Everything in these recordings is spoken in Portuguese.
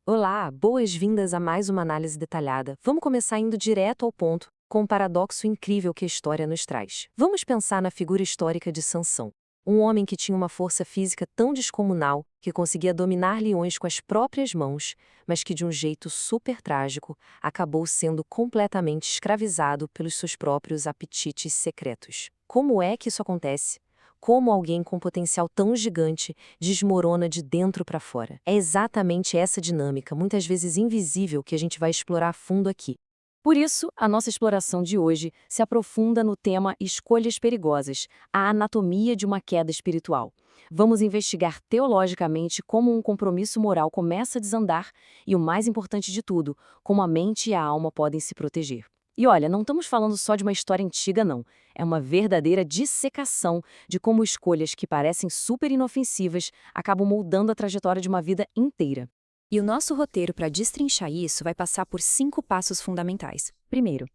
Olá, boas-vindas a mais uma análise detalhada. Vamos começar indo direto ao ponto, com um paradoxo incrível que a história nos traz. Vamos pensar na figura histórica de Sansão, um homem que tinha uma força física tão descomunal que conseguia dominar leões com as próprias mãos, mas que de um jeito super trágico acabou sendo completamente escravizado pelos seus próprios apetites secretos. Como é que isso acontece? Como alguém com potencial tão gigante desmorona de dentro para fora? É exatamente essa dinâmica, muitas vezes invisível, que a gente vai explorar a fundo aqui. Por isso, a nossa exploração de hoje se aprofunda no tema escolhas perigosas, a anatomia de uma queda espiritual. Vamos investigar teologicamente como um compromisso moral começa a desandar e, o mais importante de tudo, como a mente e a alma podem se proteger. E olha, não estamos falando só de uma história antiga, não. É uma verdadeira dissecação de como escolhas que parecem super inofensivas acabam moldando a trajetória de uma vida inteira. E o nosso roteiro para destrinchar isso vai passar por 5 passos fundamentais. Primeiro,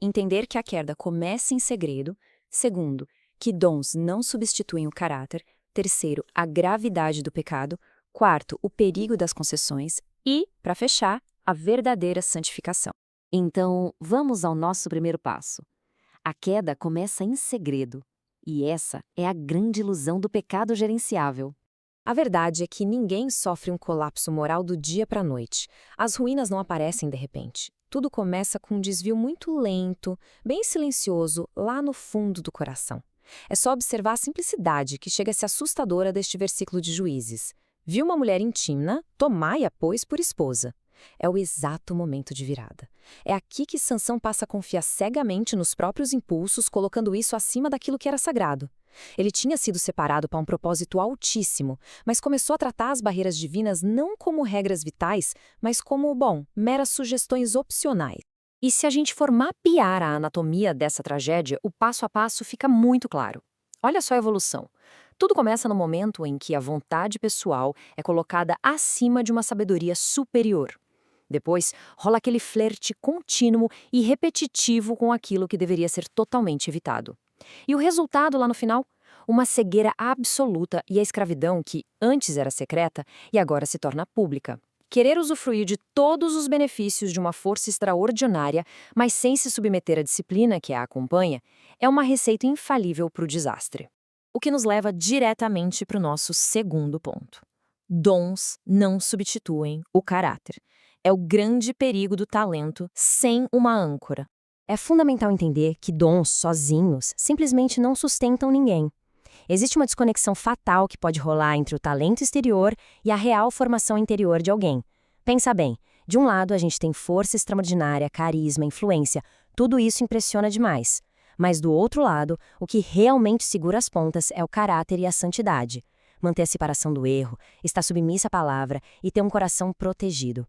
entender que a queda começa em segredo. Segundo, que dons não substituem o caráter. Terceiro, a gravidade do pecado. Quarto, o perigo das concessões. E, para fechar, a verdadeira santificação. Então, vamos ao nosso primeiro passo. A queda começa em segredo, e essa é a grande ilusão do pecado gerenciável. A verdade é que ninguém sofre um colapso moral do dia para a noite. As ruínas não aparecem de repente. Tudo começa com um desvio muito lento, bem silencioso, lá no fundo do coração. É só observar a simplicidade que chega a ser assustadora deste versículo de Juízes. Viu uma mulher intimna, tomai-a, pois, por esposa. É o exato momento de virada. É aqui que Sansão passa a confiar cegamente nos próprios impulsos, colocando isso acima daquilo que era sagrado. Ele tinha sido separado para um propósito altíssimo, mas começou a tratar as barreiras divinas não como regras vitais, mas como, meras sugestões opcionais. E se a gente for mapear a anatomia dessa tragédia, o passo a passo fica muito claro. Olha só a evolução. Tudo começa no momento em que a vontade pessoal é colocada acima de uma sabedoria superior. Depois, rola aquele flerte contínuo e repetitivo com aquilo que deveria ser totalmente evitado. E o resultado lá no final? Uma cegueira absoluta e a escravidão que antes era secreta e agora se torna pública. Querer usufruir de todos os benefícios de uma força extraordinária, mas sem se submeter à disciplina que a acompanha, é uma receita infalível para o desastre. O que nos leva diretamente para o nosso segundo ponto. Dons não substituem o caráter. É o grande perigo do talento sem uma âncora. É fundamental entender que dons sozinhos simplesmente não sustentam ninguém. Existe uma desconexão fatal que pode rolar entre o talento exterior e a real formação interior de alguém. Pensa bem, de um lado a gente tem força extraordinária, carisma, influência, tudo isso impressiona demais. Mas do outro lado, o que realmente segura as pontas é o caráter e a santidade. Manter a separação do erro, estar submissa à palavra e ter um coração protegido.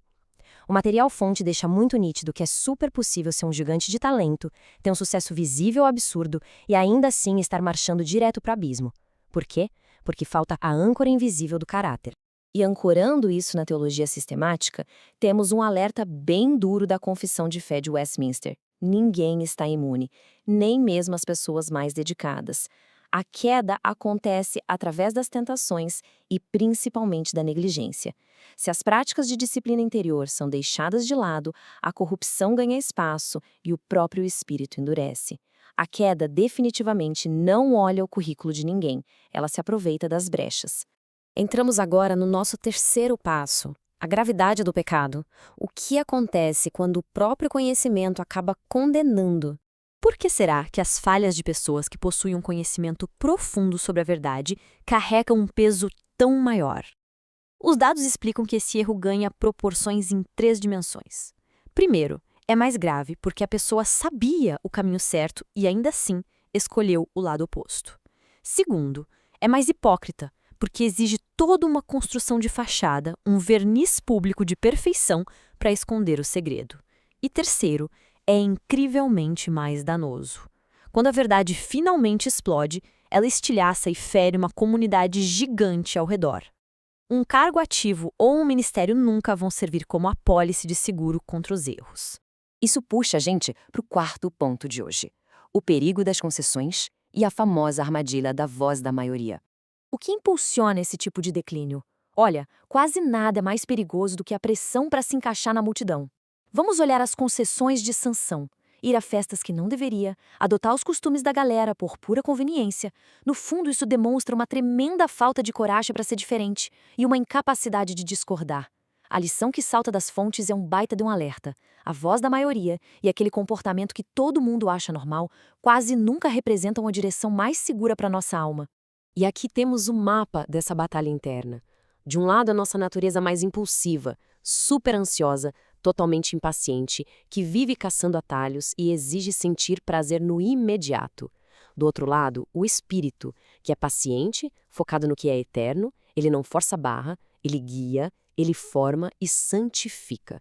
O material-fonte deixa muito nítido que é super possível ser um gigante de talento, ter um sucesso visível absurdo e ainda assim estar marchando direto para o abismo. Por quê? Porque falta a âncora invisível do caráter. E ancorando isso na teologia sistemática, temos um alerta bem duro da Confissão de Fé de Westminster. Ninguém está imune, nem mesmo as pessoas mais dedicadas. A queda acontece através das tentações e principalmente da negligência. Se as práticas de disciplina interior são deixadas de lado, a corrupção ganha espaço e o próprio espírito endurece. A queda definitivamente não olha o currículo de ninguém, ela se aproveita das brechas. Entramos agora no nosso terceiro passo, a gravidade do pecado. O que acontece quando o próprio conhecimento acaba condenando? Por que será que as falhas de pessoas que possuem um conhecimento profundo sobre a verdade carregam um peso tão maior? Os dados explicam que esse erro ganha proporções em 3 dimensões. Primeiro, é mais grave porque a pessoa sabia o caminho certo e ainda assim escolheu o lado oposto. Segundo, é mais hipócrita porque exige toda uma construção de fachada, um verniz público de perfeição para esconder o segredo. E terceiro, é incrivelmente mais danoso. Quando a verdade finalmente explode, ela estilhaça e fere uma comunidade gigante ao redor. Um cargo ativo ou um ministério nunca vão servir como apólice de seguro contra os erros. Isso puxa a gente para o quarto ponto de hoje: o perigo das concessões e a famosa armadilha da voz da maioria. O que impulsiona esse tipo de declínio? Olha, quase nada é mais perigoso do que a pressão para se encaixar na multidão. Vamos olhar as concessões de Sansão. Ir a festas que não deveria, adotar os costumes da galera por pura conveniência. No fundo, isso demonstra uma tremenda falta de coragem para ser diferente e uma incapacidade de discordar. A lição que salta das fontes é um baita de um alerta. A voz da maioria e aquele comportamento que todo mundo acha normal quase nunca representam a direção mais segura para nossa alma. E aqui temos o mapa dessa batalha interna. De um lado, a nossa natureza mais impulsiva, super ansiosa, totalmente impaciente, que vive caçando atalhos e exige sentir prazer no imediato. Do outro lado, o espírito, que é paciente, focado no que é eterno, ele não força a barra, ele guia, ele forma e santifica.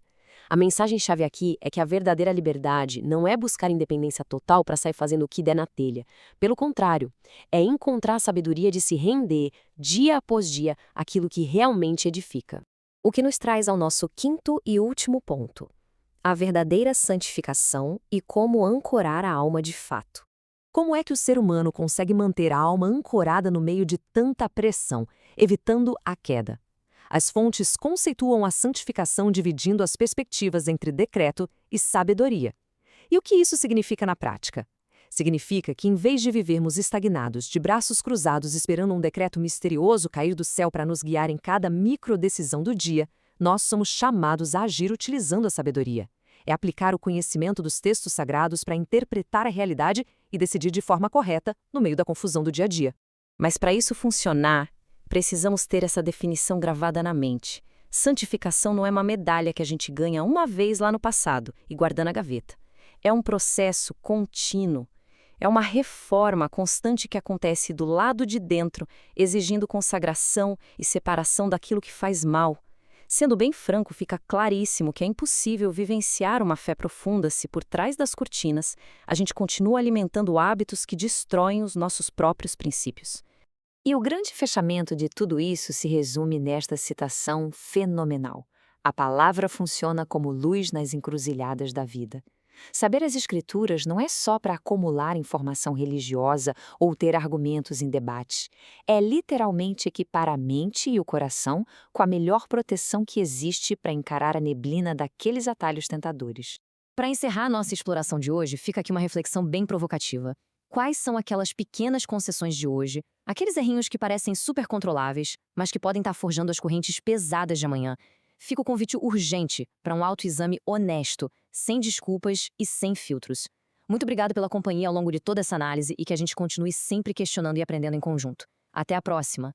A mensagem-chave aqui é que a verdadeira liberdade não é buscar independência total para sair fazendo o que der na telha. Pelo contrário, é encontrar a sabedoria de se render, dia após dia, àquilo que realmente edifica. O que nos traz ao nosso quinto e último ponto: a verdadeira santificação e como ancorar a alma de fato. Como é que o ser humano consegue manter a alma ancorada no meio de tanta pressão, evitando a queda? As fontes conceituam a santificação dividindo as perspectivas entre decreto e sabedoria. E o que isso significa na prática? Significa que, em vez de vivermos estagnados, de braços cruzados esperando um decreto misterioso cair do céu para nos guiar em cada microdecisão do dia, nós somos chamados a agir utilizando a sabedoria. É aplicar o conhecimento dos textos sagrados para interpretar a realidade e decidir de forma correta no meio da confusão do dia a dia. Mas para isso funcionar, precisamos ter essa definição gravada na mente. Santificação não é uma medalha que a gente ganha uma vez lá no passado e guarda na gaveta. É um processo contínuo. É uma reforma constante que acontece do lado de dentro, exigindo consagração e separação daquilo que faz mal. Sendo bem franco, fica claríssimo que é impossível vivenciar uma fé profunda se, por trás das cortinas, a gente continua alimentando hábitos que destroem os nossos próprios princípios. E o grande fechamento de tudo isso se resume nesta citação fenomenal. A palavra funciona como luz nas encruzilhadas da vida. Saber as Escrituras não é só para acumular informação religiosa ou ter argumentos em debate. É literalmente equipar a mente e o coração com a melhor proteção que existe para encarar a neblina daqueles atalhos tentadores. Para encerrar nossa exploração de hoje, fica aqui uma reflexão bem provocativa. Quais são aquelas pequenas concessões de hoje, aqueles errinhos que parecem super controláveis, mas que podem estar forjando as correntes pesadas de amanhã? Fica o convite urgente para um autoexame honesto, sem desculpas e sem filtros. Muito obrigado pela companhia ao longo de toda essa análise e que a gente continue sempre questionando e aprendendo em conjunto. Até a próxima!